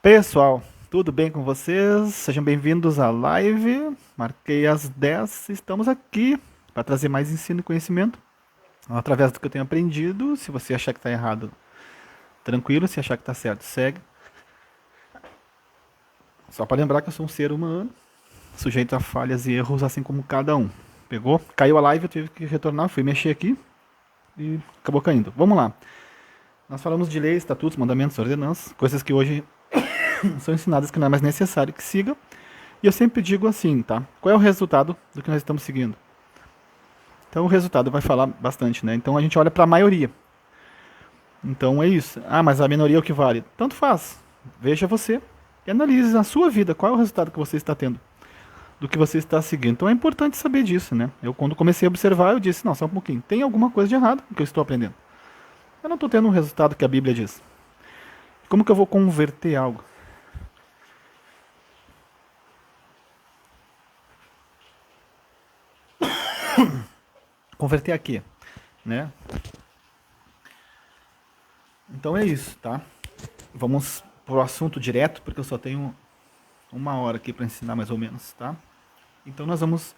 Pessoal, tudo bem com vocês? Sejam bem-vindos à live. Marquei às 10. Estamos aqui para trazer mais ensino e conhecimento através do que eu tenho aprendido. Se você achar que está errado, tranquilo. Se achar que está certo, segue. Só para lembrar que eu sou um ser humano, sujeito a falhas e erros, assim como cada um. Pegou? Caiu a live, eu tive que retornar. Fui mexer aqui e acabou caindo. Vamos lá. Nós falamos de leis, estatutos, mandamentos, ordenanças, coisas que hoje são ensinadas que não é mais necessário que siga. E eu sempre digo assim, tá? Qual é o resultado do que nós estamos seguindo? Então o resultado vai falar bastante, né? Então a gente olha para a maioria. Então é isso. Ah, mas a minoria é o que vale. Tanto faz. Veja você e analise na sua vida qual é o resultado que você está tendo do que você está seguindo. Então é importante saber disso, né? Eu quando comecei a observar, eu disse, não, só um pouquinho. Tem alguma coisa de errado no que eu estou aprendendo. Eu não estou tendo um resultado que a Bíblia diz. Como que eu vou converter algo? Converter a quê? Né? Então é isso, tá? Vamos pro assunto direto, porque eu só tenho uma hora aqui para ensinar mais ou menos, tá? Então nós vamos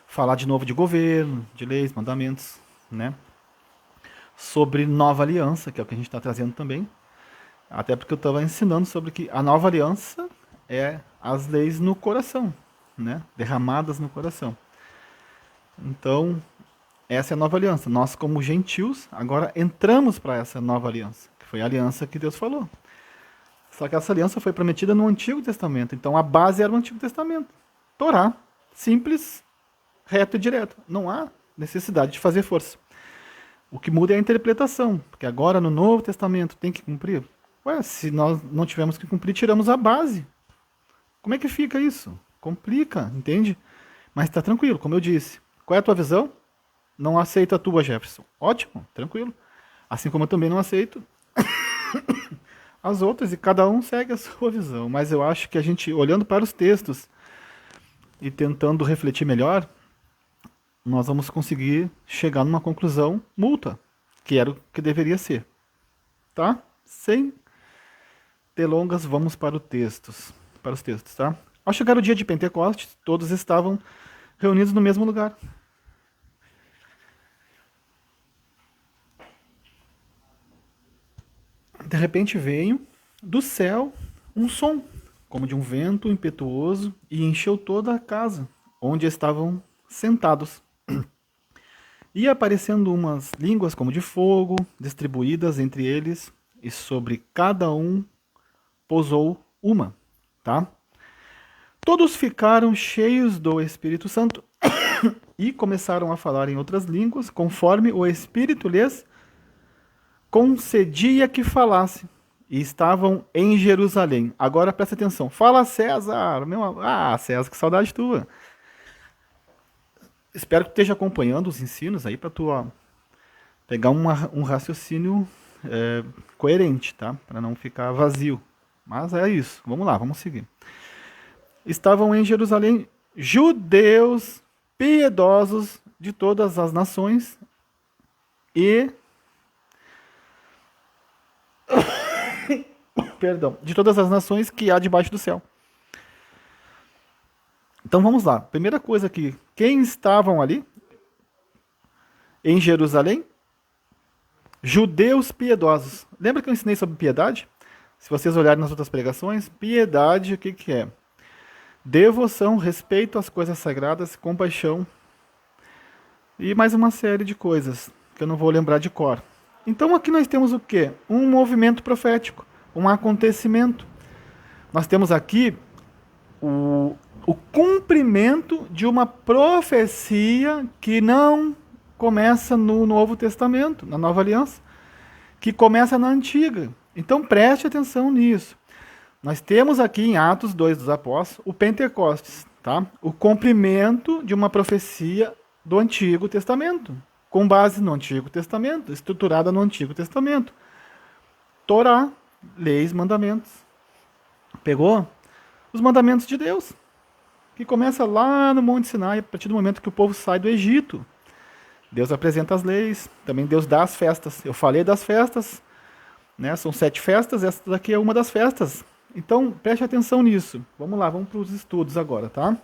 falar de novo de governo, de leis, mandamentos, né? Sobre nova aliança, que é o que a gente está trazendo também. Até porque eu estava ensinando sobre que a nova aliança é as leis no coração, né? Derramadas no coração. Então, essa é a nova aliança. Nós, como gentios, agora entramos para essa nova aliança, que foi a aliança que Deus falou. Só que essa aliança foi prometida no Antigo Testamento. Então a base era o Antigo Testamento. Torá. Simples, reto e direto. Não há necessidade de fazer força. O que muda é a interpretação. Porque agora no Novo Testamento tem que cumprir. Ué, se nós não tivermos que cumprir, tiramos a base. Como é que fica isso? Complica, entende? Mas está tranquilo, como eu disse. Qual é a tua visão? Não aceito a tua, Jefferson. Ótimo, tranquilo. Assim como eu também não aceito as outras e cada um segue a sua visão. Mas eu acho que a gente, olhando para os textos e tentando refletir melhor, nós vamos conseguir chegar numa conclusão mútua, que era o que deveria ser. Tá? Sem delongas, vamos para os textos, tá? Ao chegar o dia de Pentecostes, todos estavam reunidos no mesmo lugar. De repente veio do céu um som, como de um vento impetuoso, e encheu toda a casa onde estavam sentados. E aparecendo umas línguas como de fogo, distribuídas entre eles, e sobre cada um pousou uma, tá? Todos ficaram cheios do Espírito Santo e começaram a falar em outras línguas, conforme o Espírito lhes concedia que falasse. E estavam em Jerusalém. Agora presta atenção. Fala, César. César, que saudade tua. Espero que tu esteja acompanhando os ensinos aí para tu pegar um raciocínio coerente, tá? Para não ficar vazio. Mas é isso. Vamos lá, vamos seguir. Estavam em Jerusalém judeus piedosos de todas as nações e de todas as nações que há debaixo do céu. Então vamos lá. Primeira coisa aqui, quem estavam ali em Jerusalém? Judeus piedosos. Lembra que eu ensinei sobre piedade? Se vocês olharem nas outras pregações, piedade o que que é? Devoção, respeito às coisas sagradas, compaixão e mais uma série de coisas que eu não vou lembrar de cor. Então aqui nós temos o quê? Um movimento profético, um acontecimento. Nós temos aqui o cumprimento de uma profecia que não começa no Novo Testamento, na Nova Aliança, que começa na Antiga. Então preste atenção nisso. Nós temos aqui em Atos 2 dos Apóstolos o Pentecostes, tá? O cumprimento de uma profecia do Antigo Testamento, com base no Antigo Testamento, estruturada no Antigo Testamento. Torá, leis, mandamentos. Pegou? Os mandamentos de Deus, que começa lá no Monte Sinai, a partir do momento que o povo sai do Egito. Deus apresenta as leis, também Deus dá as festas. Eu falei das festas, né? São 7 festas, essa daqui é uma das festas. Então, preste atenção nisso. Vamos lá, vamos para os estudos agora, tá?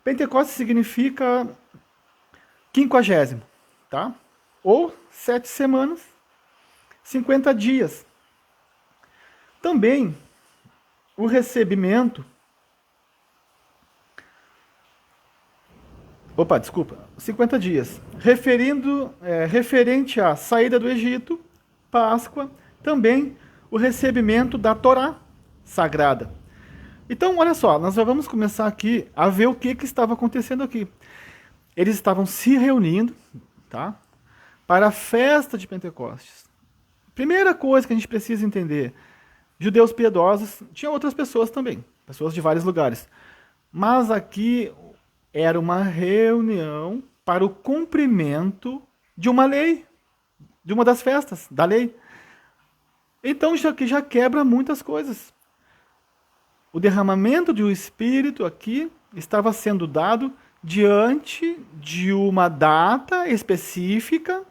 Pentecostes significa 50º, tá? Ou 7 semanas, 50 dias. Também, o recebimento... Opa, desculpa. 50 dias. Referente à saída do Egito, Páscoa, também o recebimento da Torá sagrada. Então, olha só, nós já vamos começar aqui a ver o que estava acontecendo aqui. Eles estavam se reunindo, tá? Para a festa de Pentecostes. Primeira coisa que a gente precisa entender, judeus piedosos, tinha outras pessoas também, pessoas de vários lugares. Mas aqui era uma reunião para o cumprimento de uma lei, de uma das festas da lei. Então já quebra muitas coisas. O derramamento do Espírito aqui estava sendo dado diante de uma data específica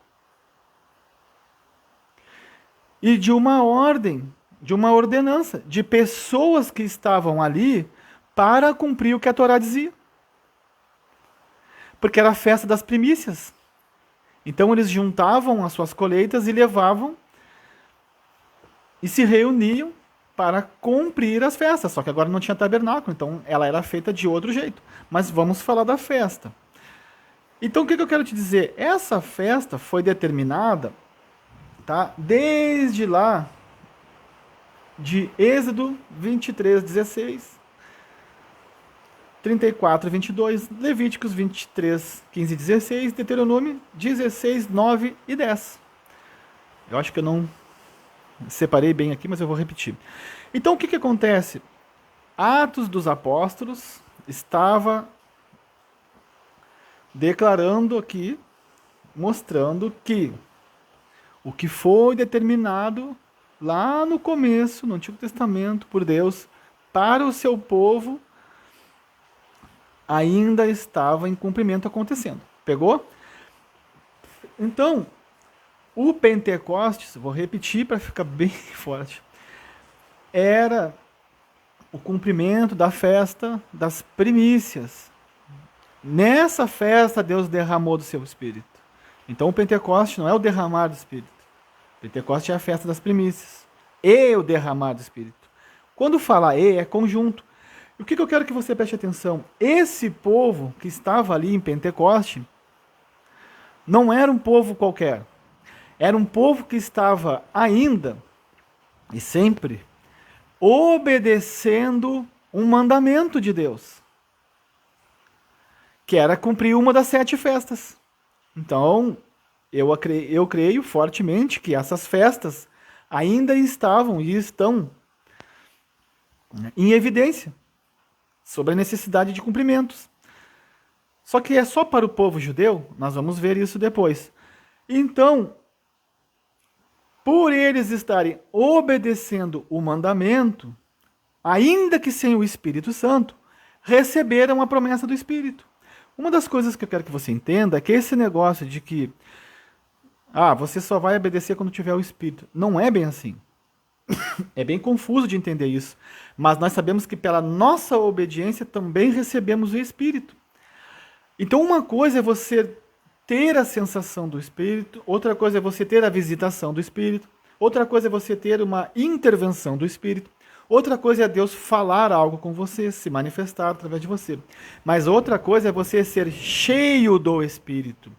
e de uma ordem, de uma ordenança, de pessoas que estavam ali para cumprir o que a Torá dizia. Porque era a festa das primícias. Então eles juntavam as suas colheitas e levavam e se reuniam para cumprir as festas. Só que agora não tinha tabernáculo, então ela era feita de outro jeito. Mas vamos falar da festa. Então o que eu quero te dizer? Essa festa foi determinada, tá, desde lá de Êxodo 23:16, 34:22, Levíticos 23:15-16, Deuteronômio 16:9 e 10. Eu acho que eu não separei bem aqui, mas eu vou repetir. Então o que acontece? Atos dos Apóstolos estava declarando aqui, mostrando que o que foi determinado lá no começo, no Antigo Testamento, por Deus, para o seu povo, ainda estava em cumprimento acontecendo. Pegou? Então, o Pentecostes, vou repetir para ficar bem forte, era o cumprimento da festa das primícias. Nessa festa, Deus derramou do seu Espírito. Então, o Pentecostes não é o derramar do Espírito. O Pentecostes é a festa das primícias. E o derramar do Espírito. Quando fala e, é conjunto. O que eu quero que você preste atenção? Esse povo que estava ali em Pentecoste não era um povo qualquer. Era um povo que estava ainda e sempre obedecendo um mandamento de Deus, que era cumprir uma das 7 festas. Então, eu creio fortemente que essas festas ainda estavam e estão em evidência sobre a necessidade de cumprimentos. Só que é só para o povo judeu, nós vamos ver isso depois. Então, por eles estarem obedecendo o mandamento, ainda que sem o Espírito Santo, receberam a promessa do Espírito. Uma das coisas que eu quero que você entenda é que esse negócio de que você só vai obedecer quando tiver o Espírito, não é bem assim. É bem confuso de entender isso. Mas nós sabemos que pela nossa obediência também recebemos o Espírito. Então uma coisa é você ter a sensação do Espírito, outra coisa é você ter a visitação do Espírito, outra coisa é você ter uma intervenção do Espírito, outra coisa é Deus falar algo com você, se manifestar através de você. Mas outra coisa é você ser cheio do Espírito,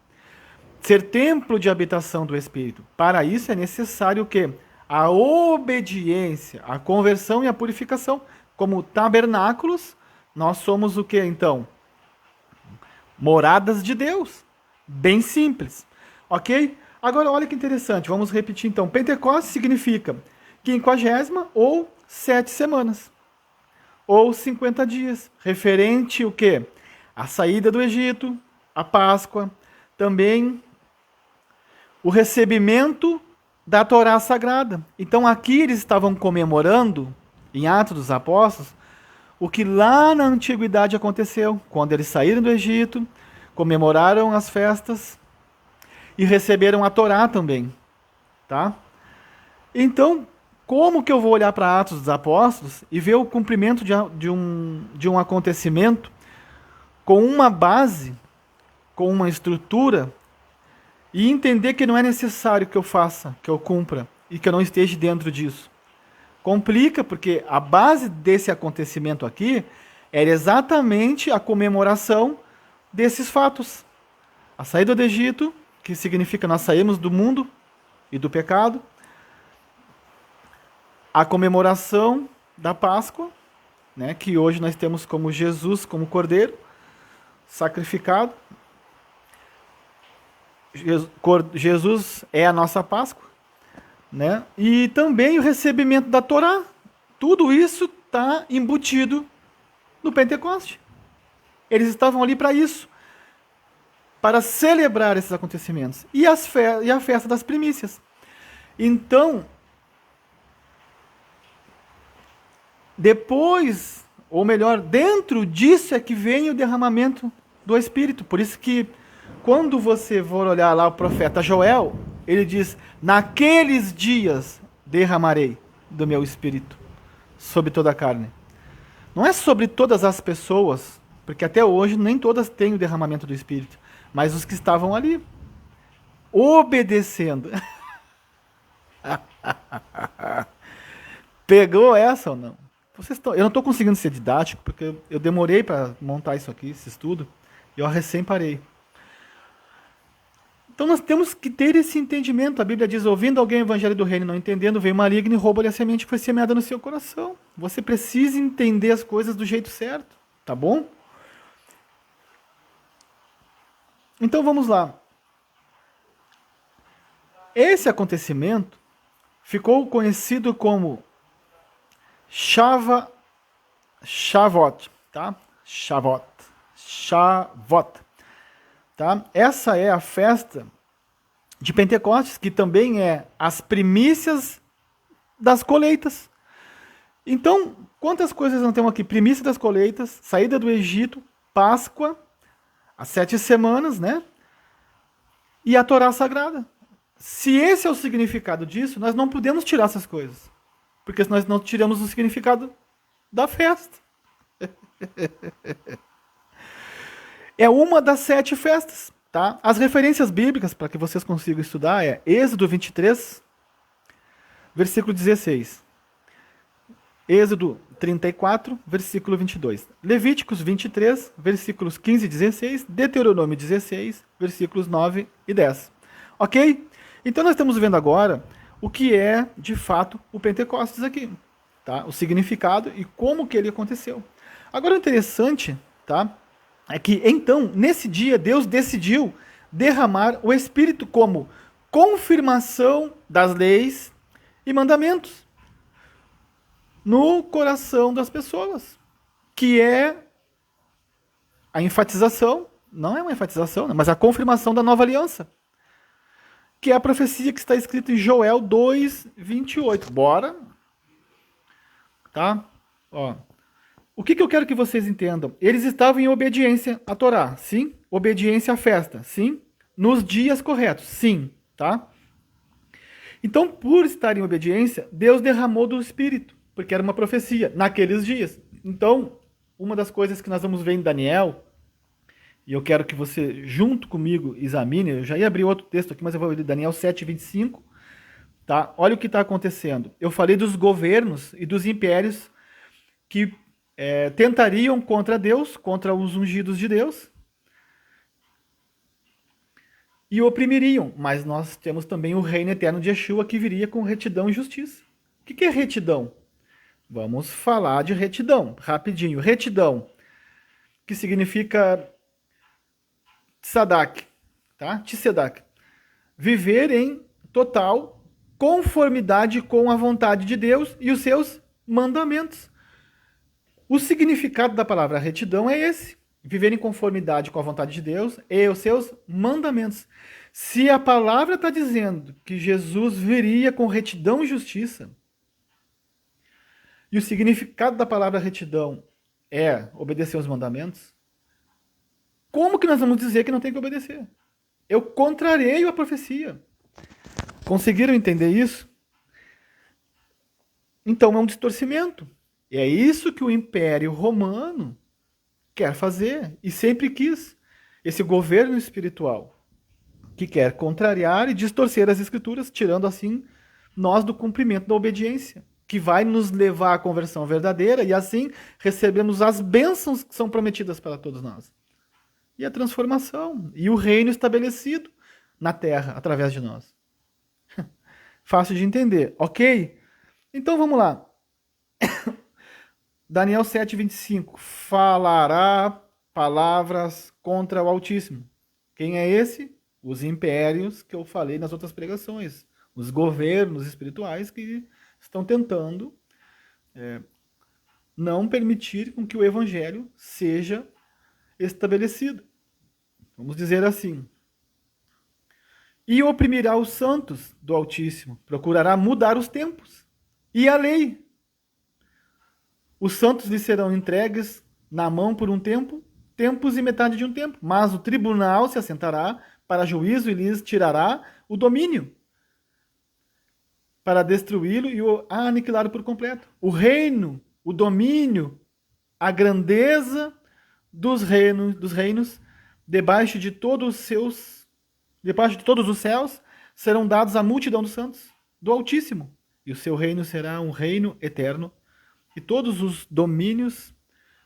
ser templo de habitação do Espírito. Para isso é necessário o quê? A obediência, a conversão e a purificação. Como tabernáculos, nós somos o que então? Moradas de Deus. Bem simples. Ok? Agora olha que interessante, vamos repetir então. Pentecostes significa 50ª ou 7 semanas. Ou 50 dias. Referente o quê? A saída do Egito, a Páscoa, também o recebimento da Torá Sagrada. Então aqui eles estavam comemorando, em Atos dos Apóstolos, o que lá na antiguidade aconteceu, quando eles saíram do Egito, comemoraram as festas e receberam a Torá também. Tá? Então, Como que eu vou olhar para Atos dos Apóstolos e ver o cumprimento de um acontecimento com uma base, com uma estrutura, e entender que não é necessário que eu faça, que eu cumpra, e que eu não esteja dentro disso? Complica, porque a base desse acontecimento aqui era exatamente a comemoração desses fatos. A saída do Egito, que significa nós saímos do mundo e do pecado. A comemoração da Páscoa, né, que hoje nós temos como Jesus, como Cordeiro, sacrificado. Jesus é a nossa Páscoa, né? E também o recebimento da Torá. Tudo isso está embutido no Pentecoste. Eles estavam ali para isso, para celebrar esses acontecimentos. E a festa das primícias. Então, depois, ou melhor, dentro disso é que vem o derramamento do Espírito. Por isso que, quando você for olhar lá o profeta Joel, ele diz: naqueles dias derramarei do meu Espírito sobre toda a carne. Não é sobre todas as pessoas, porque até hoje nem todas têm o derramamento do Espírito, mas os que estavam ali, obedecendo. Pegou essa ou não? Eu não estou conseguindo ser didático, porque eu demorei para montar isso aqui, esse estudo, e eu recém parei. Então nós temos que ter esse entendimento. A Bíblia diz: ouvindo alguém o evangelho do reino e não entendendo, veio maligno e rouba-lhe a semente que foi semeada no seu coração. Você precisa entender as coisas do jeito certo, tá bom? Então vamos lá. Esse acontecimento ficou conhecido como Shavuot, tá? Shavuot, tá? Essa é a festa de Pentecostes, que também é as primícias das colheitas. Então, quantas coisas nós temos aqui? Primícia das colheitas, saída do Egito, Páscoa, as 7 semanas, né? E a Torá Sagrada. Se esse é o significado disso, nós não podemos tirar essas coisas. Porque nós não tiramos o significado da festa. É uma das 7 festas, tá? As referências bíblicas, para que vocês consigam estudar, é Êxodo 23, versículo 16. Êxodo 34, versículo 22. Levíticos 23, versículos 15 e 16. Deuteronômio 16, versículos 9 e 10. Ok? Então nós estamos vendo agora o que é, de fato, o Pentecostes aqui. Tá? O significado e como que ele aconteceu. Agora o interessante, tá, é que, então, nesse dia, Deus decidiu derramar o Espírito como confirmação das leis e mandamentos no coração das pessoas, que é a enfatização, não é uma enfatização, né, mas a confirmação da nova aliança, que é a profecia que está escrita em Joel 2, 28. Bora? Tá? Ó. O que eu quero que vocês entendam? Eles estavam em obediência à Torá, sim. Obediência à festa, sim. Nos dias corretos, sim. Tá? Então, por estar em obediência, Deus derramou do Espírito, porque era uma profecia, naqueles dias. Então, uma das coisas que nós vamos ver em Daniel, e eu quero que você, junto comigo, examine, eu já ia abrir outro texto aqui, mas eu vou ler Daniel 7, 25. Tá? Olha o que está acontecendo. Eu falei dos governos e dos impérios que tentariam contra Deus, contra os ungidos de Deus, e oprimiriam. Mas nós temos também o reino eterno de Yeshua, que viria com retidão e justiça. O que é retidão? Vamos falar de retidão, rapidinho. Retidão, que significa tzadak, tá? Tzedak. Viver em total conformidade com a vontade de Deus e os seus mandamentos. O significado da palavra retidão é esse: viver em conformidade com a vontade de Deus e os seus mandamentos. Se a palavra está dizendo que Jesus viria com retidão e justiça, e o significado da palavra retidão é obedecer aos mandamentos, como que nós vamos dizer que não tem que obedecer? Eu contrarieio a profecia. Conseguiram entender isso? Então é um distorcimento. E é isso que o Império Romano quer fazer e sempre quis. Esse governo espiritual que quer contrariar e distorcer as escrituras, tirando assim nós do cumprimento da obediência, que vai nos levar à conversão verdadeira e assim recebemos as bênçãos que são prometidas para todos nós. E a transformação e o reino estabelecido na terra através de nós. Fácil de entender, ok? Então vamos lá. Daniel 7:25 falará palavras contra o Altíssimo. Quem é esse? Os impérios que eu falei nas outras pregações. Os governos espirituais que estão tentando não permitir com que o evangelho seja estabelecido. Vamos dizer assim. E oprimirá os santos do Altíssimo, procurará mudar os tempos e a lei. Os santos lhe serão entregues na mão por um tempo, tempos e metade de um tempo, mas o tribunal se assentará para juízo e lhes tirará o domínio, para destruí-lo e o aniquilar por completo. O reino, o domínio, a grandeza dos reinos debaixo de todos os céus serão dados à multidão dos santos do Altíssimo, e o seu reino será um reino eterno, e todos os domínios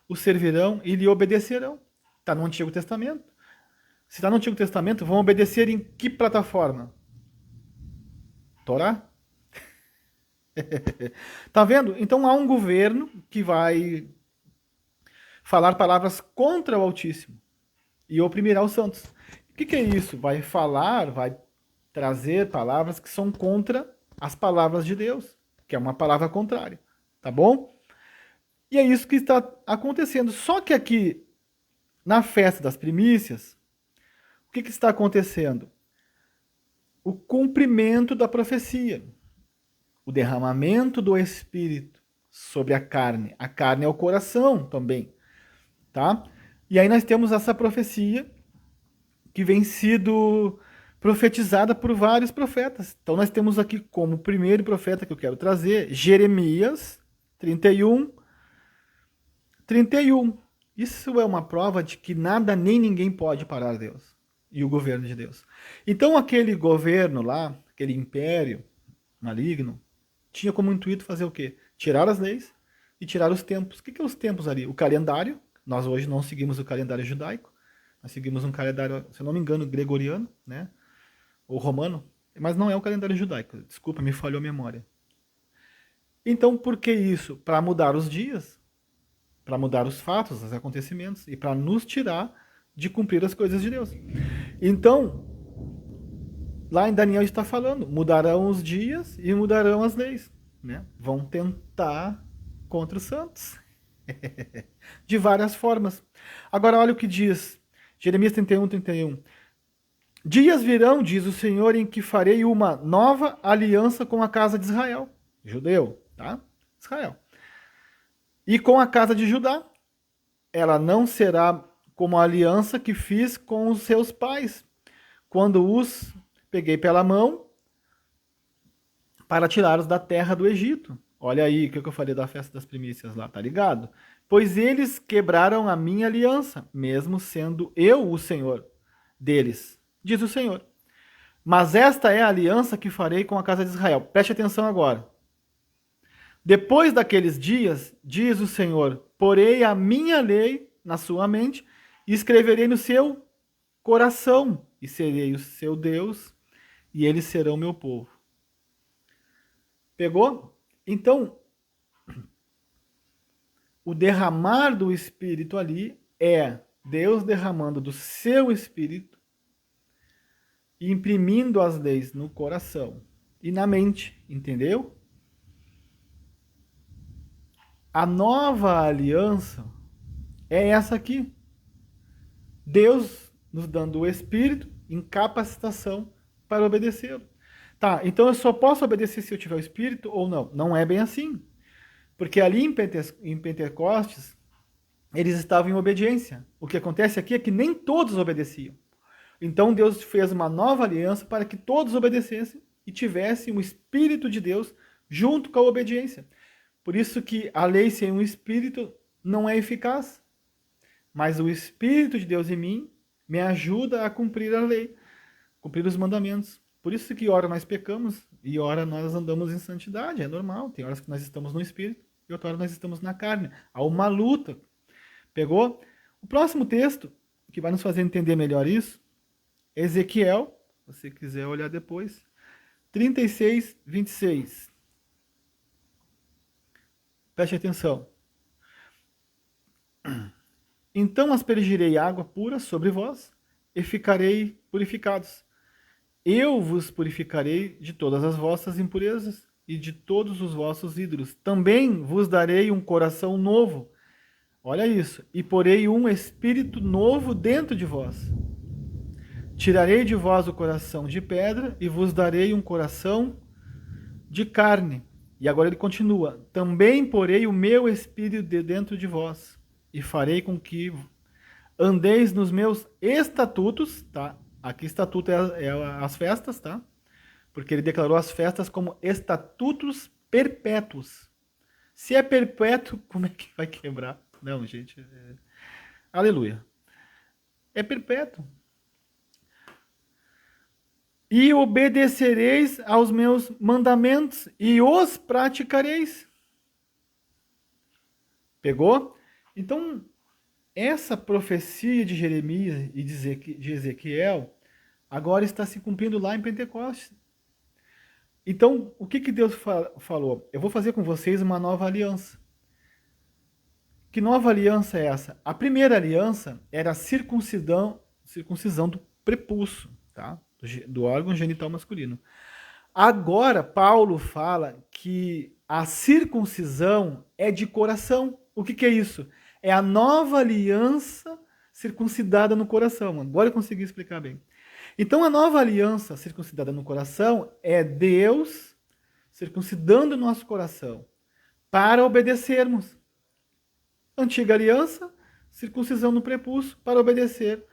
o servirão e lhe obedecerão. Está no Antigo Testamento. Se está no Antigo Testamento, vão obedecer em que plataforma? Torá? Tá vendo? Então há um governo que vai falar palavras contra o Altíssimo e oprimirá os santos. O que é isso? Vai trazer palavras que são contra as palavras de Deus, que é uma palavra contrária. Tá bom? E é isso que está acontecendo. Só que aqui, na festa das primícias, o que está acontecendo? O cumprimento da profecia. O derramamento do Espírito sobre a carne. A carne é o coração também. Tá? E aí nós temos essa profecia que vem sido profetizada por vários profetas. Então nós temos aqui como primeiro profeta que eu quero trazer, Jeremias 31. Isso é uma prova de que nada nem ninguém pode parar Deus e o governo de Deus. Então aquele governo lá, aquele império maligno, tinha como intuito fazer o quê? Tirar as leis e tirar os tempos. O que é os tempos ali? O calendário. Nós hoje não seguimos o calendário judaico. Nós seguimos um calendário, se eu não me engano, gregoriano, né? Ou romano. Mas não é o calendário judaico. Desculpa, me falhou a memória. Então, por que isso? Para mudar os dias, para mudar os fatos, os acontecimentos, e para nos tirar de cumprir as coisas de Deus. Então, lá em Daniel está falando, mudarão os dias e mudarão as leis. Né? Vão tentar contra os santos. De várias formas. Agora olha o que diz Jeremias 31. Dias virão, diz o Senhor, em que farei uma nova aliança com a casa de Israel. Judeu, tá? Israel. E com a casa de Judá. Ela não será como a aliança que fiz com os seus pais, quando os peguei pela mão para tirá-los da terra do Egito. Olha aí o que eu falei da festa das primícias lá, tá ligado? Pois eles quebraram a minha aliança, mesmo sendo eu o Senhor deles, diz o Senhor. Mas esta é a aliança que farei com a casa de Israel. Preste atenção agora. Depois daqueles dias, diz o Senhor, porei a minha lei na sua mente e escreverei no seu coração, e serei o seu Deus, e eles serão meu povo. Pegou? Então, o derramar do Espírito ali é Deus derramando do seu Espírito e imprimindo as leis no coração e na mente, entendeu? A nova aliança é essa aqui. Deus nos dando o Espírito em capacitação para obedecê-lo. Tá, então eu só posso obedecer se eu tiver o Espírito ou não? Não é bem assim. Porque ali em Pentecostes, eles estavam em obediência. O que acontece aqui é que nem todos obedeciam. Então Deus fez uma nova aliança para que todos obedecessem e tivessem o Espírito de Deus junto com a obediência. Por isso que a lei sem o Espírito não é eficaz. Mas o Espírito de Deus em mim me ajuda a cumprir a lei, cumprir os mandamentos. Por isso que ora nós pecamos e ora nós andamos em santidade, é normal. Tem horas que nós estamos no Espírito e outra hora nós estamos na carne. Há uma luta. Pegou? O próximo texto, que vai nos fazer entender melhor isso, é Ezequiel, se você quiser olhar depois, 36, 26. Preste atenção. Então aspergirei água pura sobre vós e ficarei purificados. Eu vos purificarei de todas as vossas impurezas e de todos os vossos ídolos. Também vos darei um coração novo. Olha isso. E porei um espírito novo dentro de vós. Tirarei de vós o coração de pedra e vos darei um coração de carne. E agora ele continua. Também porei o meu espírito de dentro de vós e farei com que andeis nos meus estatutos, tá? Aqui estatuto é as festas, tá? Porque ele declarou as festas como estatutos perpétuos. Se é perpétuo, como é que vai quebrar? Não, gente. Aleluia. É perpétuo. E obedecereis aos meus mandamentos e os praticareis. Pegou? Então, essa profecia de Jeremias e de Ezequiel agora está se cumprindo lá em Pentecostes. Então, o que Deus falou? Eu vou fazer com vocês uma nova aliança. Que nova aliança é essa? A primeira aliança era a circuncisão do prepulso, tá? Do órgão genital masculino. Agora, Paulo fala que a circuncisão é de coração. O que é isso? É a nova aliança circuncidada no coração. Agora eu consegui explicar bem. Então, a nova aliança circuncidada no coração é Deus circuncidando o nosso coração para obedecermos. Antiga aliança, circuncisão no prepulso para obedecer,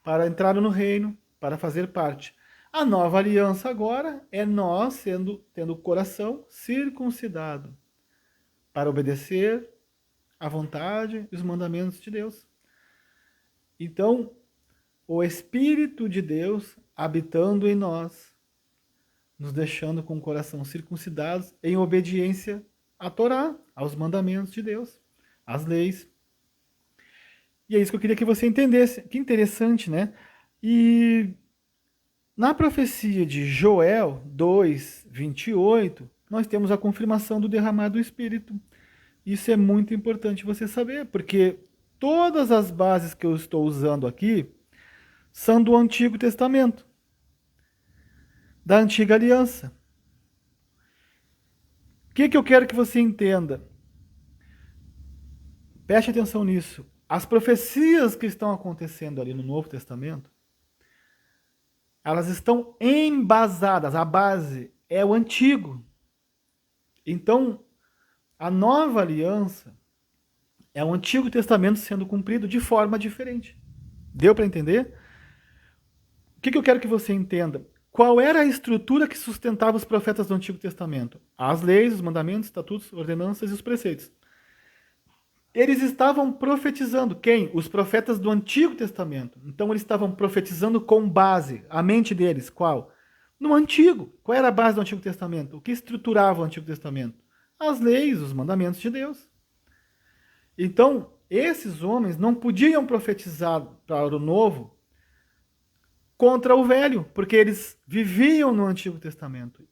para entrar no reino, para fazer parte. A nova aliança agora é nós tendo o coração circuncidado para obedecer a vontade e os mandamentos de Deus. Então, o Espírito de Deus habitando em nós, nos deixando com o coração circuncidado em obediência à Torá, aos mandamentos de Deus, às leis. E é isso que eu queria que você entendesse. Que interessante, né? E na profecia de Joel 2, 28, nós temos a confirmação do derramar do Espírito. Isso é muito importante você saber, porque todas as bases que eu estou usando aqui são do Antigo Testamento, da Antiga Aliança. O que eu quero que você entenda? Preste atenção nisso. As profecias que estão acontecendo ali no Novo Testamento, elas estão embasadas, a base é o Antigo. Então, a nova aliança é o Antigo Testamento sendo cumprido de forma diferente. Deu para entender? O que eu quero que você entenda? Qual era a estrutura que sustentava os profetas do Antigo Testamento? As leis, os mandamentos, estatutos, ordenanças e os preceitos. Eles estavam profetizando. Quem? Os profetas do Antigo Testamento. Então eles estavam profetizando com base. A mente deles, qual? No Antigo. Qual era a base do Antigo Testamento? O que estruturava o Antigo Testamento? As leis, os mandamentos de Deus. Então, esses homens não podiam profetizar para o Novo contra o Velho, porque eles viviam no Antigo Testamento.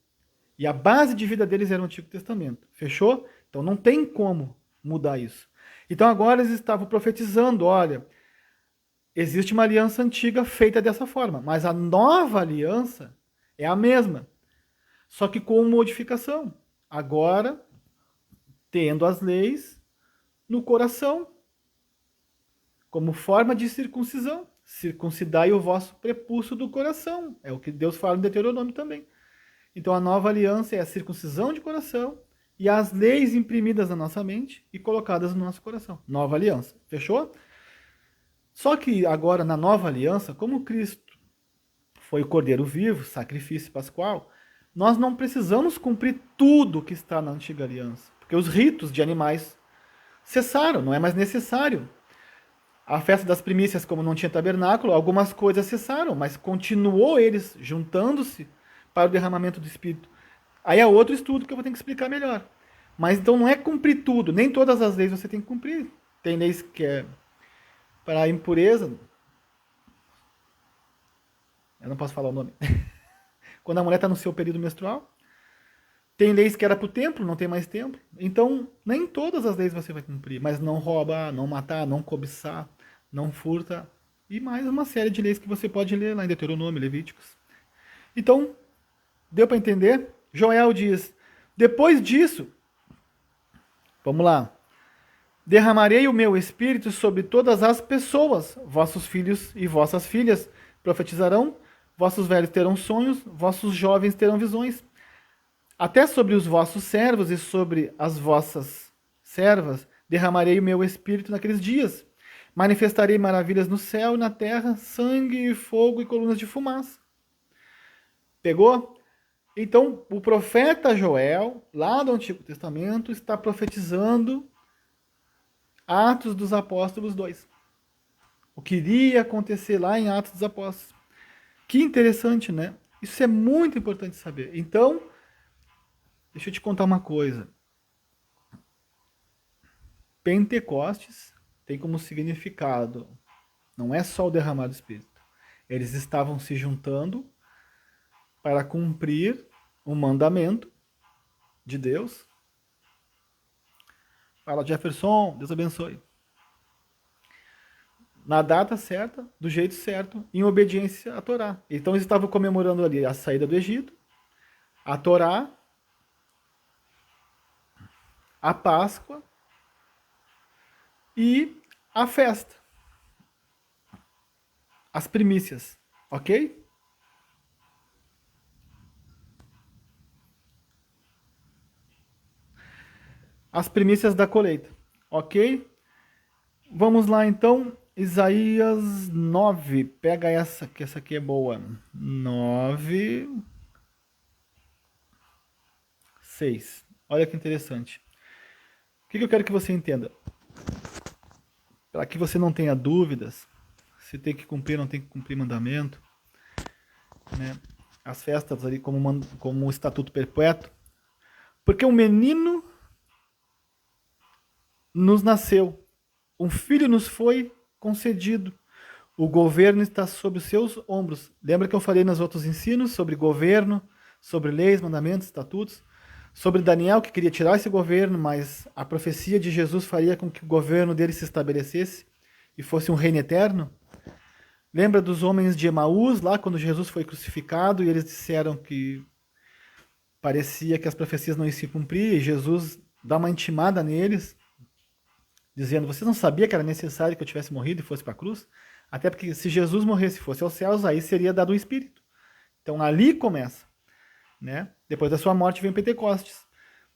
E a base de vida deles era o Antigo Testamento. Fechou? Então não tem como mudar isso. Então agora eles estavam profetizando, olha, existe uma aliança antiga feita dessa forma, mas a nova aliança é a mesma, só que com modificação. Agora, tendo as leis no coração, como forma de circuncisão. Circuncidai o vosso prepúcio do coração. É o que Deus fala em Deuteronômio também. Então a nova aliança é a circuncisão de coração e as leis imprimidas na nossa mente e colocadas no nosso coração. Nova aliança. Fechou? Só que agora na nova aliança, como Cristo foi o Cordeiro vivo, sacrifício pascual, Nós não precisamos cumprir tudo que está na antiga aliança, porque os ritos de animais cessaram, não é mais necessário. A festa das primícias, como não tinha tabernáculo, algumas coisas cessaram, mas continuou eles juntando-se para o derramamento do Espírito. Aí é outro estudo que eu vou ter que explicar melhor. Mas então não é cumprir tudo, nem todas as leis você tem que cumprir. Tem leis que é para a impureza. Eu não posso falar o nome. Quando a mulher está no seu período menstrual. Tem leis que era para o templo, não tem mais templo. Então, nem todas as leis você vai cumprir. Mas não roubar, não matar, não cobiçar, não furta. E mais uma série de leis que você pode ler lá em Deuteronômio, Levíticos. Então, deu para entender? Joel diz, depois disso, vamos lá, derramarei o meu espírito sobre todas as pessoas, vossos filhos e vossas filhas profetizarão, vossos velhos terão sonhos, vossos jovens terão visões. Até sobre os vossos servos e sobre as vossas servas derramarei o meu espírito naqueles dias. Manifestarei maravilhas no céu e na terra, sangue, fogo e colunas de fumaça. Pegou? Então, o profeta Joel, lá do Antigo Testamento, está profetizando Atos dos Apóstolos 2. O que iria acontecer lá em Atos dos Apóstolos. Que interessante, né? Isso é muito importante saber. Então, deixa eu te contar uma coisa. Pentecostes tem como significado, não é só o derramar do Espírito. Eles estavam se juntando para cumprir um mandamento de Deus. Fala, Jefferson, Deus abençoe. Na data certa, do jeito certo, em obediência à Torá. Então eles estavam comemorando ali a saída do Egito, a Torá, a Páscoa e a festa. As primícias, ok? As primícias da colheita, ok? Vamos lá então, Isaías 9. Pega essa, que essa aqui é boa. 9, 6. Olha que interessante. O que eu quero que você entenda? Para que você não tenha dúvidas, se tem que cumprir ou não tem que cumprir mandamento, né? As festas ali como um estatuto perpétuo. Porque um menino nos nasceu, um filho nos foi concedido. O governo está sobre os seus ombros. Lembra que eu falei nos outros ensinos sobre governo, sobre leis, mandamentos, estatutos? Sobre Daniel, que queria tirar esse governo, mas a profecia de Jesus faria com que o governo dele se estabelecesse e fosse um reino eterno? Lembra dos homens de Emaús, lá quando Jesus foi crucificado, e eles disseram que parecia que as profecias não iam se cumprir, e Jesus dá uma intimada neles, dizendo, vocês não sabiam que era necessário que eu tivesse morrido e fosse para a cruz? Até porque se Jesus morresse e fosse aos céus, aí seria dado o Espírito. Então ali começa. Né? Depois da sua morte vem Pentecostes.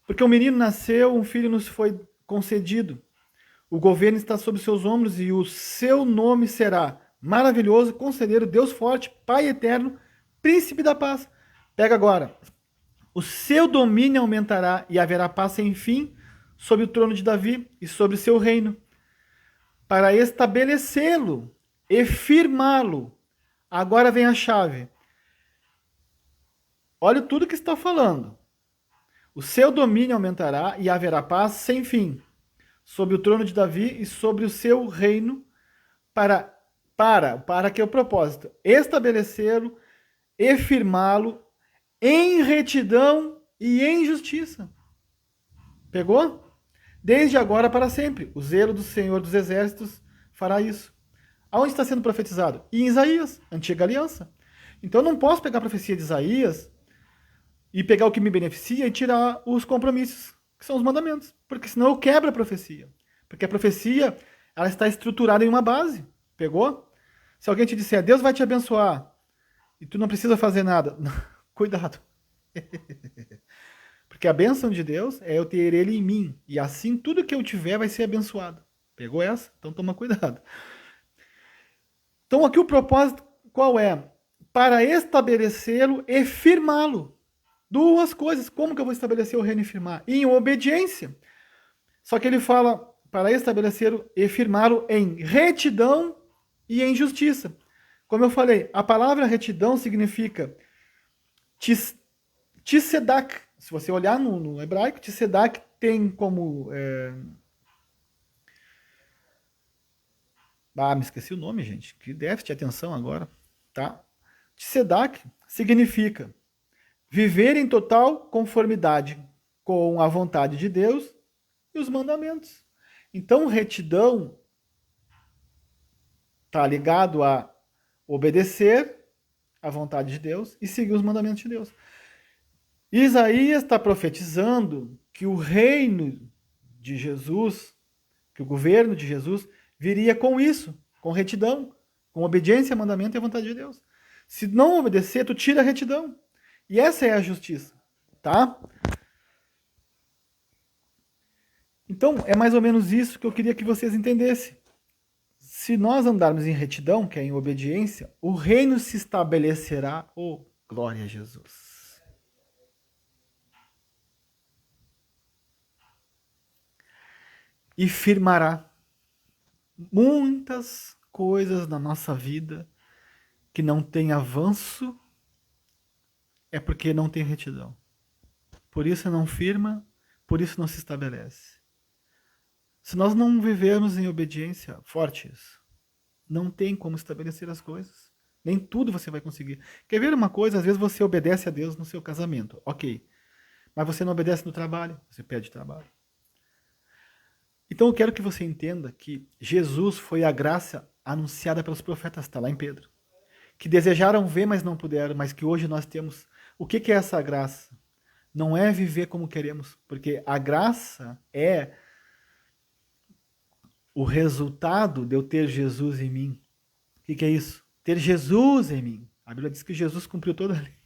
Porque o menino nasceu, um filho nos foi concedido. O governo está sob seus ombros e o seu nome será maravilhoso, conselheiro, Deus forte, Pai eterno, príncipe da paz. Pega agora. O seu domínio aumentará e haverá paz sem fim sobre o trono de Davi e sobre o seu reino, para estabelecê-lo e firmá-lo. Agora vem a chave. Olha tudo que está falando. O seu domínio aumentará e haverá paz sem fim sobre o trono de Davi e sobre o seu reino, para que é o propósito? Estabelecê-lo e firmá-lo em retidão e em justiça. Pegou? Desde agora para sempre. O zelo do Senhor dos Exércitos fará isso. Aonde está sendo profetizado? Em Isaías, antiga aliança. Então eu não posso pegar a profecia de Isaías e pegar o que me beneficia e tirar os compromissos, que são os mandamentos. Porque senão eu quebro a profecia. Porque a profecia, ela está estruturada em uma base. Pegou? Se alguém te disser, Deus vai te abençoar, e tu não precisa fazer nada, cuidado. Porque a bênção de Deus é eu ter Ele em mim. E assim tudo que eu tiver vai ser abençoado. Pegou essa? Então toma cuidado. Então aqui o propósito qual é? Para estabelecê-lo e firmá-lo. Duas coisas. Como que eu vou estabelecer o reino e firmar? Em obediência. Só que ele fala para estabelecer e firmá-lo em retidão e em justiça. Como eu falei, a palavra retidão significa tzedak. Se você olhar no hebraico, tzedak tem como... me esqueci o nome, gente. Que déficit de atenção agora. Tá? Tzedak significa viver em total conformidade com a vontade de Deus e os mandamentos. Então, retidão está ligado a obedecer à vontade de Deus e seguir os mandamentos de Deus. Isaías está profetizando que o reino de Jesus, que o governo de Jesus, viria com isso, com retidão, com obediência ao mandamento e à vontade de Deus. Se não obedecer, tu tira a retidão. E essa é a justiça, tá? Então, é mais ou menos isso que eu queria que vocês entendessem. Se nós andarmos em retidão, que é em obediência, o reino se estabelecerá. Oh, glória a Jesus. E firmará muitas coisas na nossa vida que não tem avanço, é porque não tem retidão. Por isso não firma, por isso não se estabelece. Se nós não vivermos em obediência, forte isso, não tem como estabelecer as coisas. Nem tudo você vai conseguir. Quer ver uma coisa? Às vezes você obedece a Deus no seu casamento, ok. Mas você não obedece no trabalho, você perde trabalho. Então eu quero que você entenda que Jesus foi a graça anunciada pelos profetas, está lá em Pedro. Que desejaram ver, mas não puderam, mas que hoje nós temos. O que é essa graça? Não é viver como queremos, porque a graça é o resultado de eu ter Jesus em mim. O que é isso? Ter Jesus em mim. A Bíblia diz que Jesus cumpriu toda a lei.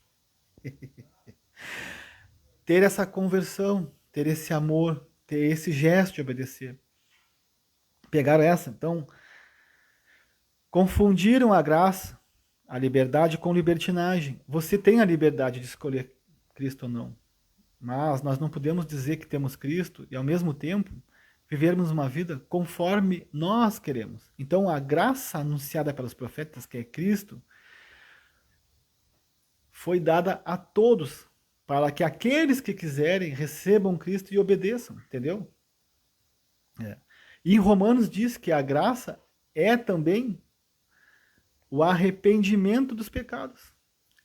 Ter essa conversão, ter esse amor, ter esse gesto de obedecer. Pegaram essa? Então, confundiram a graça, a liberdade com libertinagem. Você tem a liberdade de escolher Cristo ou não. Mas nós não podemos dizer que temos Cristo e, ao mesmo tempo, vivermos uma vida conforme nós queremos. Então, a graça anunciada pelos profetas, que é Cristo, foi dada a todos, para que aqueles que quiserem recebam Cristo e obedeçam, entendeu? E em Romanos diz que a graça é também o arrependimento dos pecados.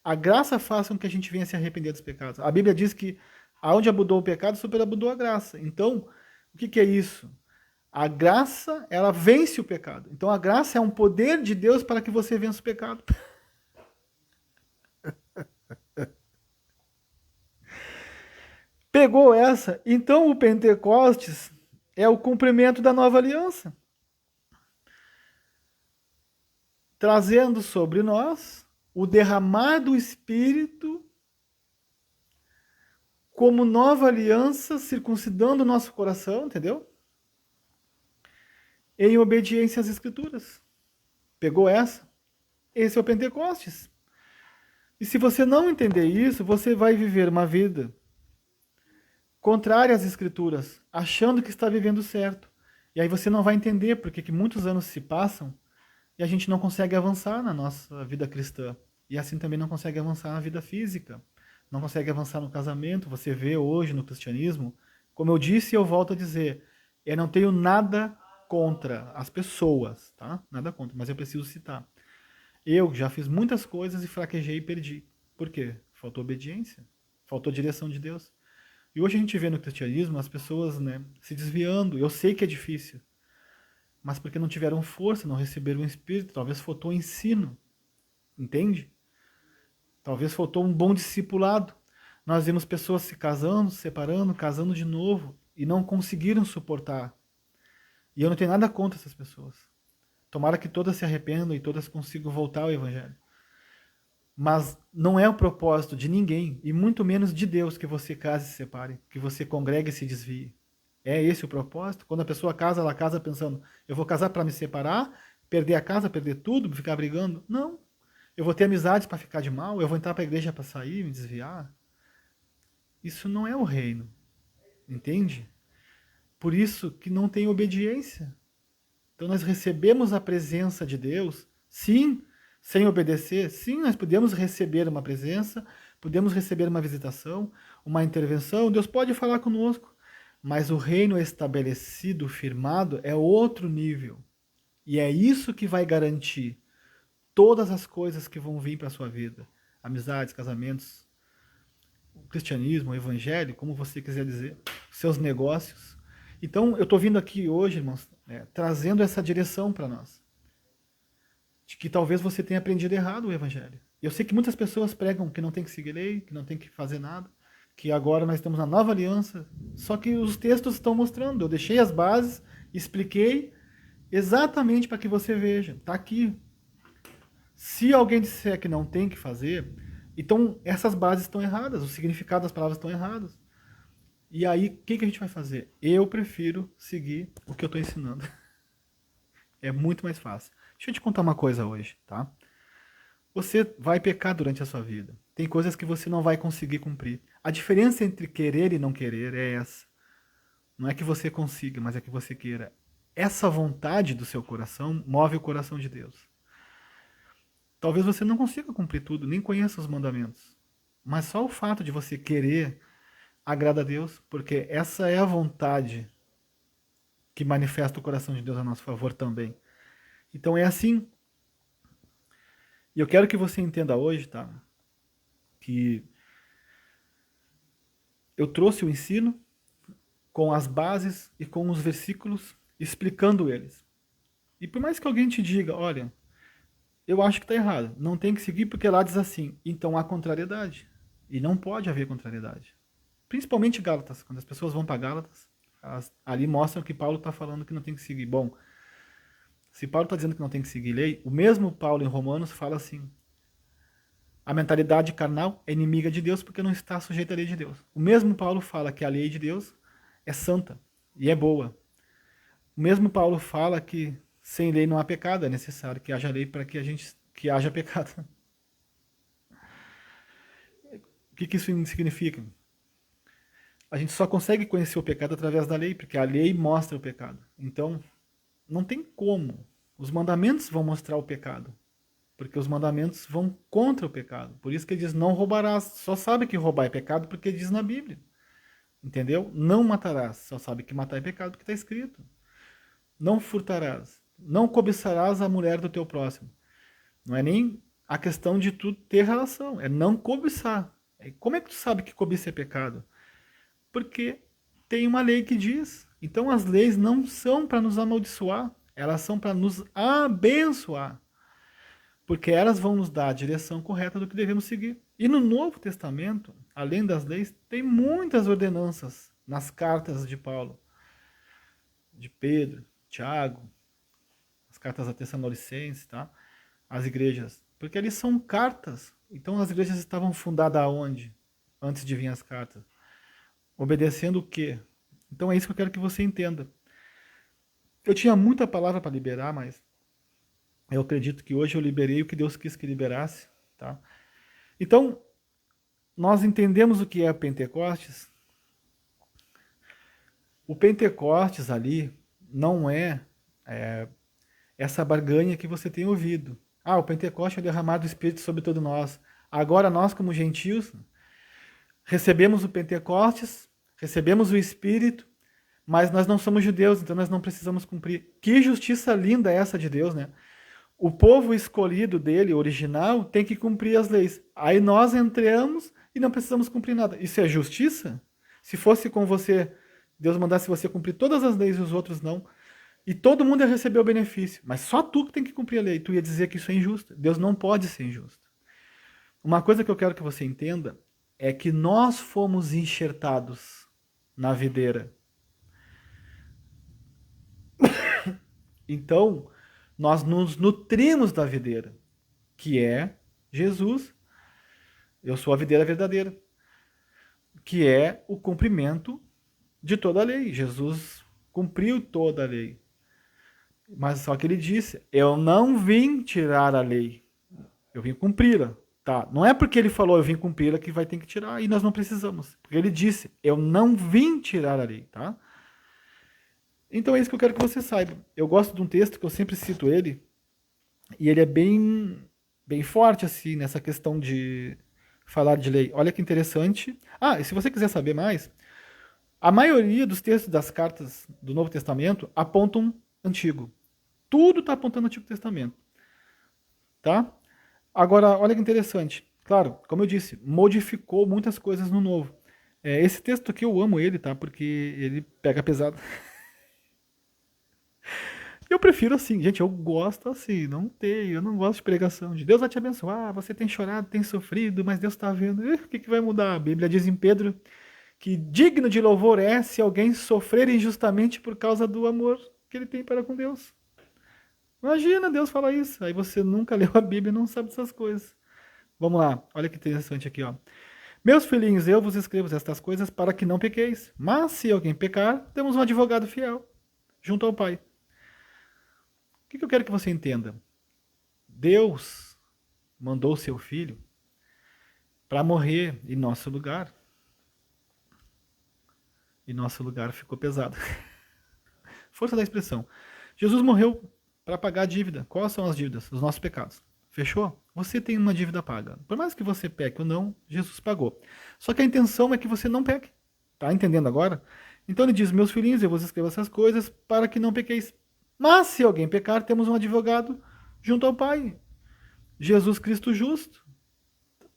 A graça faz com que a gente venha se arrepender dos pecados. A Bíblia diz que aonde abundou o pecado, superabundou a graça. Então, o que é isso? A graça, ela vence o pecado. Então, a graça é um poder de Deus para que você vença o pecado. Pegou essa? Então, o Pentecostes é o cumprimento da nova aliança. Trazendo sobre nós o derramar do Espírito como nova aliança, circuncidando o nosso coração, entendeu? Em obediência às Escrituras. Pegou essa? Esse é o Pentecostes. E se você não entender isso, você vai viver uma vida contrária às Escrituras, achando que está vivendo certo. E aí você não vai entender porque que muitos anos se passam e a gente não consegue avançar na nossa vida cristã. E assim também não consegue avançar na vida física. Não consegue avançar no casamento. Você vê hoje no cristianismo, como eu disse e eu volto a dizer, eu não tenho nada contra as pessoas, tá? Nada contra, mas eu preciso citar. Eu já fiz muitas coisas e fraquejei e perdi. Por quê? Faltou obediência, faltou direção de Deus. E hoje a gente vê no cristianismo as pessoas, né, se desviando. Eu sei que é difícil, mas porque não tiveram força, não receberam o Espírito, talvez faltou ensino, entende? Talvez faltou um bom discipulado. Nós vemos pessoas se casando, se separando, casando de novo e não conseguiram suportar. E eu não tenho nada contra essas pessoas. Tomara que todas se arrependam e todas consigam voltar ao Evangelho. Mas não é o propósito de ninguém, e muito menos de Deus, que você case e se separe, que você congregue e se desvie. É esse o propósito? Quando a pessoa casa, ela casa pensando, eu vou casar para me separar, perder a casa, perder tudo, ficar brigando? Não. Eu vou ter amizades para ficar de mal, eu vou entrar para a igreja para sair, me desviar. isso não é o reino. Entende? Por isso que não tem obediência. Então nós recebemos a presença de Deus, sim, sem obedecer, sim, nós podemos receber uma presença, podemos receber uma visitação, uma intervenção, Deus pode falar conosco, mas o reino estabelecido, firmado, é outro nível. E é isso que vai garantir todas as coisas que vão vir para a sua vida. Amizades, casamentos, o cristianismo, o evangelho, como você quiser dizer, seus negócios. Então, eu estou vindo aqui hoje, irmãos, trazendo essa direção para nós. De que talvez você tenha aprendido errado o evangelho. Eu sei que muitas pessoas pregam que não tem que seguir lei, que não tem que fazer nada, que agora nós temos a nova aliança. Só que os textos estão mostrando. Eu deixei as bases, expliquei exatamente para que você veja. Está aqui. Se alguém disser que não tem que fazer, então essas bases estão erradas, o significado das palavras estão errados. E aí, o que a gente vai fazer? Eu prefiro seguir o que eu estou ensinando. É muito mais fácil. Deixa eu te contar uma coisa hoje, tá? Você vai pecar durante a sua vida. Tem coisas que você não vai conseguir cumprir. A diferença entre querer e não querer é essa. Não é que você consiga, mas é que você queira. Essa vontade do seu coração move o coração de Deus. Talvez você não consiga cumprir tudo, nem conheça os mandamentos. Mas só o fato de você querer agrada a Deus, porque essa é a vontade que manifesta o coração de Deus a nosso favor também. Então é assim. E eu quero que você entenda hoje, tá? Que eu trouxe o ensino com as bases e com os versículos, explicando eles. E por mais que alguém te diga, olha, eu acho que está errado, não tem que seguir porque lá diz assim, então há contrariedade. E não pode haver contrariedade. Principalmente Gálatas, quando as pessoas vão para Gálatas, ali mostram que Paulo está falando que não tem que seguir. Bom, se Paulo está dizendo que não tem que seguir lei, o mesmo Paulo em Romanos fala assim, a mentalidade carnal é inimiga de Deus porque não está sujeita à lei de Deus. O mesmo Paulo fala que a lei de Deus é santa e é boa. O mesmo Paulo fala que sem lei não há pecado, é necessário que haja lei para que haja pecado. O que isso significa? A gente só consegue conhecer o pecado através da lei, porque a lei mostra o pecado. Então, não tem como. Os mandamentos vão mostrar o pecado. Porque os mandamentos vão contra o pecado. Por isso que ele diz, não roubarás. Só sabe que roubar é pecado porque diz na Bíblia. Entendeu? Não matarás. Só sabe que matar é pecado porque está escrito. Não furtarás. Não cobiçarás a mulher do teu próximo. Não é nem a questão de tu ter relação. É não cobiçar. Como é que tu sabe que cobiça é pecado? Porque tem uma lei que diz. Então as leis não são para nos amaldiçoar. Elas são para nos abençoar. Porque elas vão nos dar a direção correta do que devemos seguir. E no Novo Testamento, além das leis, tem muitas ordenanças nas cartas de Paulo, de Pedro, Tiago, as cartas a Tessalonicenses, tá? As igrejas. Porque eles são cartas. Então as igrejas estavam fundadas aonde? Antes de vir as cartas. Obedecendo o quê? Então é isso que eu quero que você entenda. Eu tinha muita palavra para liberar, mas eu acredito que hoje eu liberei o que Deus quis que liberasse, tá? Então, nós entendemos o que é Pentecostes. O Pentecostes ali não é, essa barganha que você tem ouvido. Ah, o Pentecostes é o derramado do Espírito sobre todos nós. Agora nós, como gentios, recebemos o Pentecostes, recebemos o Espírito, mas nós não somos judeus, então nós não precisamos cumprir. Que justiça linda é essa de Deus, né? O povo escolhido dele, original, tem que cumprir as leis. Aí nós entramos e não precisamos cumprir nada. Isso é justiça? Se fosse com você, Deus mandasse você cumprir todas as leis e os outros não, e todo mundo ia receber o benefício, mas só tu que tem que cumprir a lei. Tu ia dizer que isso é injusto. Deus não pode ser injusto. Uma coisa que eu quero que você entenda é que nós fomos enxertados na videira. Então, nós nos nutrimos da videira, que é Jesus. Eu sou a videira verdadeira, que é o cumprimento de toda a lei. Jesus cumpriu toda a lei. Mas só que ele disse, eu não vim tirar a lei, eu vim cumpri-la. Tá? Não é porque ele falou eu vim cumpri-la que vai ter que tirar e nós não precisamos. Porque ele disse, eu não vim tirar a lei, tá? Então é isso que eu quero que você saiba. Eu gosto de um texto que eu sempre cito ele, e ele é bem forte assim nessa questão de falar de lei. Olha que interessante. Ah, e se você quiser saber mais, a maioria dos textos das cartas do Novo Testamento apontam Antigo. Tudo está apontando Antigo Testamento, tá? Agora, olha que interessante. Claro, como eu disse, modificou muitas coisas no Novo. Esse texto aqui eu amo ele, tá? Porque ele pega pesado. Eu prefiro assim, gente, eu gosto assim, eu não gosto de pregação de Deus vai te abençoar, você tem chorado, tem sofrido, mas Deus está vendo. O que vai mudar? A Bíblia diz em Pedro que digno de louvor é se alguém sofrer injustamente por causa do amor que ele tem para com Deus. Imagina Deus falar isso, aí você nunca leu a Bíblia e não sabe dessas coisas. Vamos lá, olha que interessante aqui, ó. Meus filhinhos, eu vos escrevo estas coisas para que não pequeis. Mas se alguém pecar, temos um advogado fiel junto ao Pai. O que eu quero que você entenda? Deus mandou o seu filho para morrer em nosso lugar. E nosso lugar ficou pesado. Força da expressão. Jesus morreu para pagar a dívida. Quais são as dívidas? Os nossos pecados. Fechou? Você tem uma dívida paga. Por mais que você peque ou não, Jesus pagou. Só que a intenção é que você não peque. Tá entendendo agora? Então ele diz: meus filhinhos, eu vos escrevo essas coisas para que não pequeis. Mas se alguém pecar, temos um advogado junto ao Pai. Jesus Cristo justo.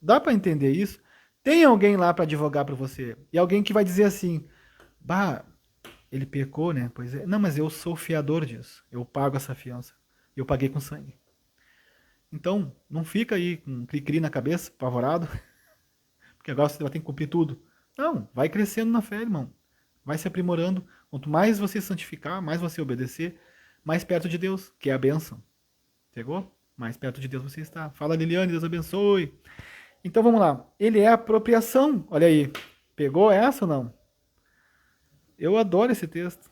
Dá para entender isso? Tem alguém lá para advogar para você. E alguém que vai dizer assim: bah, ele pecou, né? Pois é. Não, mas eu sou fiador disso. Eu pago essa fiança. Eu paguei com sangue. Então, não fica aí com um cri-cri na cabeça, apavorado, porque agora você vai ter que cumprir tudo. Não, vai crescendo na fé, irmão. Vai se aprimorando. Quanto mais você santificar, mais você obedecer, mais perto de Deus, que é a bênção. Pegou? Mais perto de Deus você está. Fala, Liliane, Deus abençoe. Então vamos lá. Ele é apropriação. Olha aí. Pegou essa ou não? Eu adoro esse texto.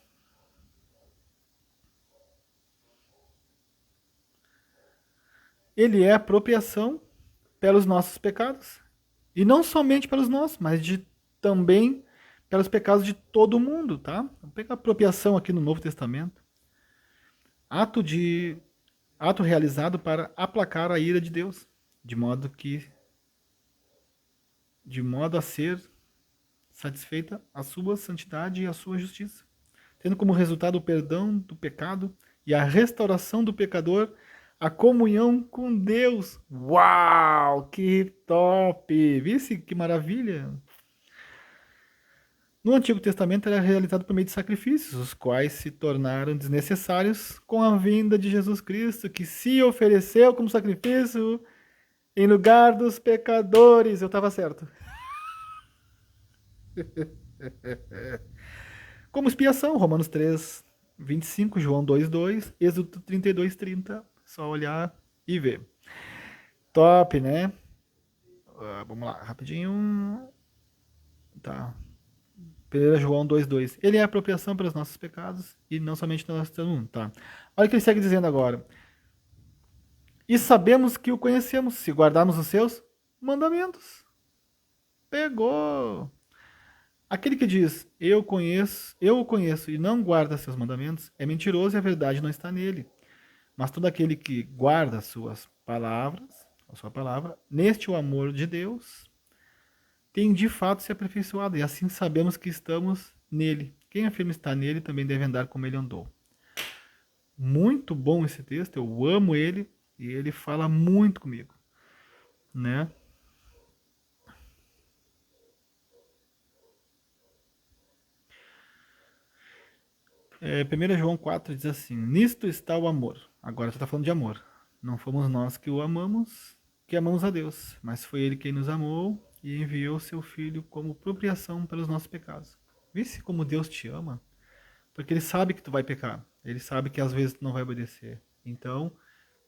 Ele é apropriação pelos nossos pecados. E não somente pelos nossos, mas também pelos pecados de todo mundo, tá? Vamos pegar a apropriação aqui no Novo Testamento. Ato de ato realizado para aplacar a ira de Deus, de modo a ser satisfeita a sua santidade e a sua justiça, tendo como resultado o perdão do pecado e a restauração do pecador, a comunhão com Deus. Uau, que top! Vice que maravilha! No Antigo Testamento era realizado por meio de sacrifícios, os quais se tornaram desnecessários com a vinda de Jesus Cristo, que se ofereceu como sacrifício em lugar dos pecadores. Eu estava certo. Como expiação, Romanos 3, 25, João 2, 2, Êxodo 32, 30. Só olhar e ver. Top, né? Vamos lá, rapidinho. Tá. 1 João 2,2. Ele é a apropriação pelos nossos pecados e não somente nós estamos. Tá. Olha o que ele segue dizendo agora. E sabemos que o conhecemos se guardarmos os seus mandamentos. Pegou. Aquele que diz, eu o conheço e não guarda seus mandamentos, é mentiroso e a verdade não está nele. Mas todo aquele que guarda suas palavras, a sua palavra, neste o amor de Deus, tem de fato se aperfeiçoado, e assim sabemos que estamos nele. Quem afirma estar nele também deve andar como ele andou. Muito bom esse texto, eu amo ele, e ele fala muito comigo, né? É, 1 João 4 diz assim: nisto está o amor. Agora você está falando de amor. Não fomos nós que o amamos, que amamos a Deus, mas foi ele quem nos amou e enviou seu Filho como propriação pelos nossos pecados. Vê-se como Deus te ama, porque ele sabe que tu vai pecar, ele sabe que às vezes tu não vai obedecer. Então,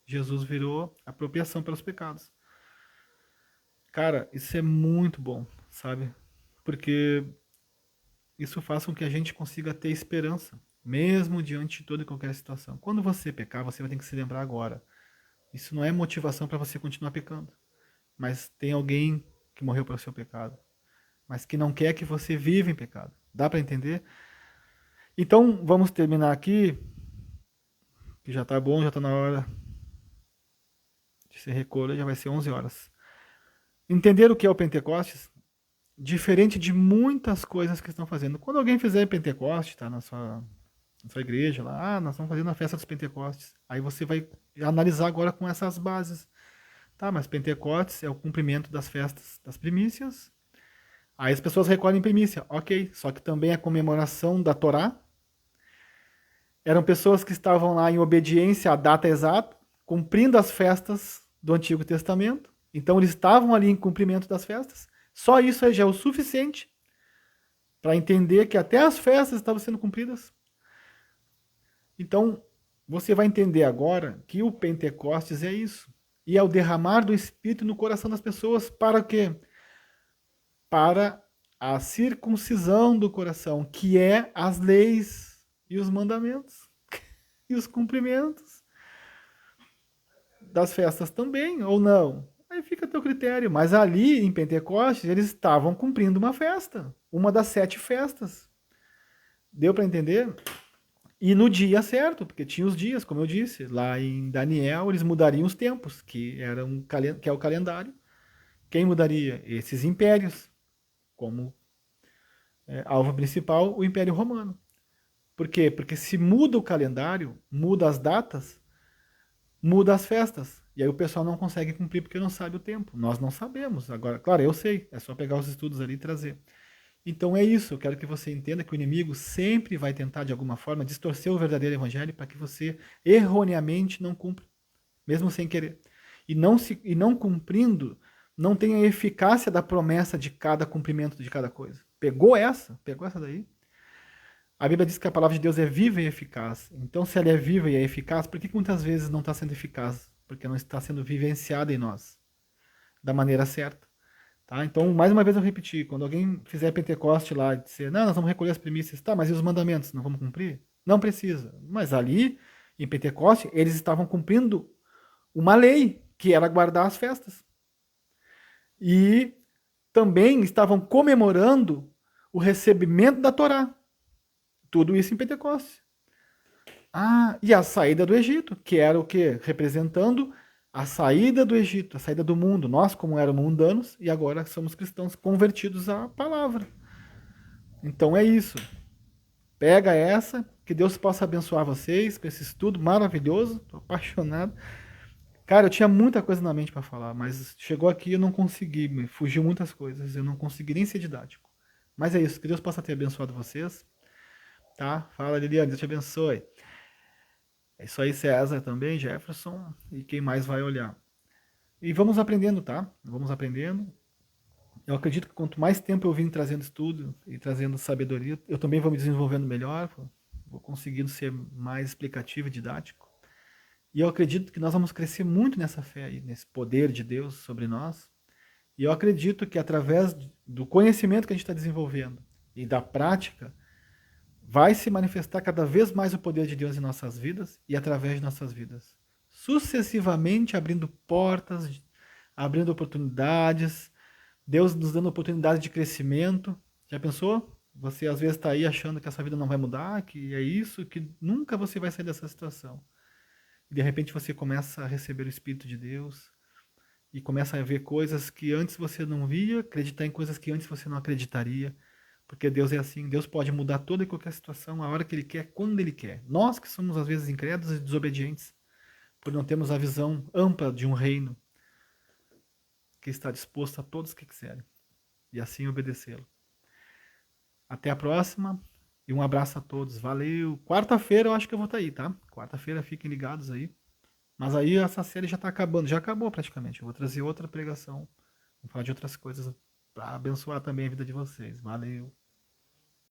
Jesus virou apropriação pelos pecados. Cara, isso é muito bom, sabe? Porque isso faz com que a gente consiga ter esperança, mesmo diante de toda e qualquer situação. Quando você pecar, você vai ter que se lembrar agora. Isso não é motivação para você continuar pecando. mas tem alguém que morreu pelo seu pecado, mas que não quer que você viva em pecado. Dá para entender? Então, vamos terminar aqui, que já tá bom, já tá na hora de se recolher, já vai ser 11 horas. Entender o que é o Pentecostes, diferente de muitas coisas que estão fazendo. Quando alguém fizer Pentecostes, tá na sua igreja lá, nós estamos fazendo a festa dos Pentecostes. Aí você vai analisar agora com essas bases. Tá, mas Pentecostes é o cumprimento das festas das primícias. Aí as pessoas recolhem primícia, ok. Só que também a comemoração da Torá. Eram pessoas que estavam lá em obediência à data exata, cumprindo as festas do Antigo Testamento. Então eles estavam ali em cumprimento das festas. Só isso aí já é o suficiente para entender que até as festas estavam sendo cumpridas. Então, você vai entender agora que o Pentecostes é isso. E é o derramar do Espírito no coração das pessoas para o quê? Para a circuncisão do coração, que é as leis e os mandamentos e os cumprimentos das festas também, ou não. Aí fica a teu critério. Mas ali em Pentecostes, eles estavam cumprindo uma festa, uma das 7 festas. Deu para entender? E no dia certo, porque tinha os dias, como eu disse, lá em Daniel eles mudariam os tempos, que é o calendário. Quem mudaria? Esses impérios, como alvo principal, o Império Romano. Por quê? Porque se muda o calendário, muda as datas, muda as festas. E aí o pessoal não consegue cumprir porque não sabe o tempo. Nós não sabemos. Agora, claro, eu sei, é só pegar os estudos ali e trazer. Então é isso, eu quero que você entenda que o inimigo sempre vai tentar, de alguma forma, distorcer o verdadeiro evangelho para que você erroneamente não cumpra, mesmo sem querer. E não cumprindo, não tem a eficácia da promessa de cada cumprimento de cada coisa. Pegou essa daí? A Bíblia diz que a palavra de Deus é viva e eficaz. Então, se ela é viva e é eficaz, por que muitas vezes não está sendo eficaz? Porque não está sendo vivenciada em nós da maneira certa. Tá? Então, mais uma vez eu repetir, quando alguém fizer Pentecoste lá e dizer, não, nós vamos recolher as primícias, tá, mas e os mandamentos, não vamos cumprir? Não precisa. Mas ali, em Pentecoste, eles estavam cumprindo uma lei, que era guardar as festas. E também estavam comemorando o recebimento da Torá. Tudo isso em Pentecoste. Ah, e a saída do Egito, que era o quê? Representando a saída do Egito, a saída do mundo. Nós, como éramos mundanos, e agora somos cristãos convertidos à palavra. Então é isso. Pega essa, que Deus possa abençoar vocês com esse estudo maravilhoso. Estou apaixonado. Cara, eu tinha muita coisa na mente para falar, mas chegou aqui e eu não consegui, me fugiu muitas coisas. Eu não consegui nem ser didático. Mas é isso, que Deus possa ter abençoado vocês. Tá? Fala, Liliane, Deus te abençoe. É isso aí, César também, Jefferson e quem mais vai olhar. E vamos aprendendo, tá? Vamos aprendendo. Eu acredito que quanto mais tempo eu vim trazendo estudo e trazendo sabedoria, eu também vou me desenvolvendo melhor, vou conseguindo ser mais explicativo e didático. E eu acredito que nós vamos crescer muito nessa fé aí, nesse poder de Deus sobre nós. E eu acredito que através do conhecimento que a gente está desenvolvendo e da prática, vai se manifestar cada vez mais o poder de Deus em nossas vidas e através de nossas vidas. Sucessivamente abrindo portas, abrindo oportunidades, Deus nos dando oportunidade de crescimento. Já pensou? Você às vezes está aí achando que essa vida não vai mudar, que é isso, que nunca você vai sair dessa situação. E de repente você começa a receber o Espírito de Deus e começa a ver coisas que antes você não via, acreditar em coisas que antes você não acreditaria. Porque Deus é assim, Deus pode mudar toda e qualquer situação, a hora que Ele quer, quando Ele quer. Nós que somos às vezes incrédulos e desobedientes, por não termos a visão ampla de um reino que está disposto a todos que quiserem, e assim obedecê-lo. Até a próxima, e um abraço a todos. Valeu! Quarta-feira eu acho que eu vou estar aí, tá? Quarta-feira fiquem ligados aí. Mas aí essa série já está acabando, já acabou praticamente. Eu vou trazer outra pregação, vou falar de outras coisas para abençoar também a vida de vocês. Valeu!